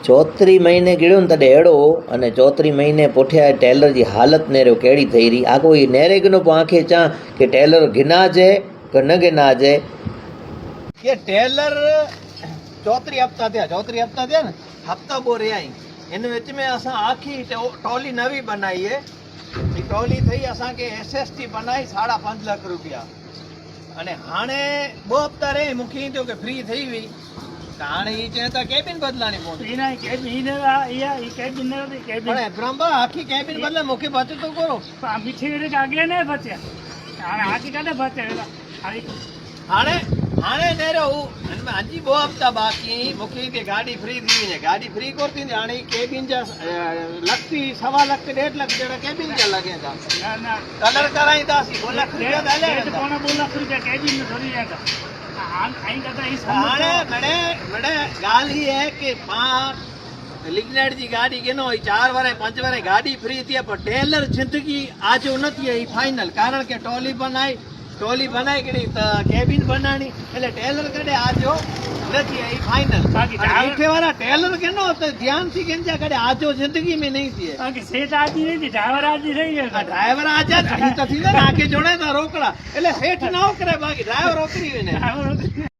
चौथरी महीने गिड़ो न तॾहिं अहिड़ो अने चौथरी महीने पुठियां टेलर जी हालत नेरो कहिड़ी थई रही आ कोई नेरे गिनो पांखे चा कि टेलर गिनाजे कि न गिनाजे ये टेलर चौथरी हफ्ता थिया न हफ्ता बो रहिया आहिनि इन विच में असां आखी टोली नवी बनाई है टोली थई असांखे SST बनाई 5.5 लाख रुपया अने हाणे 2 हफ्ता रही मूंखे थियो कि फ्री थी हुई त हाणे ही चए था केबिन बदलानी पवंदी पण ब्रह्मा आखी केबिन बदले मूंखे बचे तो करो हाणे हाणे नेरो अजी 2 हफ्ता बाकी मूंखे के गाड़ी फ्री थी वञे गाड़ी फ्री कोन थींदी हाणे केबिन जा 1 लाख 1.5 लाख 1.5 लाख जहिड़ा केबिन जा लॻे था कलर कराईंदासीं 2 लाख रुपया त हले हाणे बड़े ॻाल्हि ही है कि पाण लिग्नाइट जी गाड़ी गिनो 4 वारे 5 वारे गाड़ी फ्री थी पर टेलर जिंदगी आजो न थी आई फाइनल कारण के टोली बनाई कड़ी त केबिन बनानी એટલે टेलर कॾहिं आजो न थी आई फाइनल बाकी वाला टेलर गिनो त ध्यान थी गिनजा कॾहिं आजो जिंदगी में नहीं थी बाकी सेठ आजी नहीं थी ड्राइवर आजी रही है ड्राइवर आजा थी त थी ना आके जोड़े था रोकड़ा એટલે सेठ ना करे बाकी ड्राइवर ओकरी वने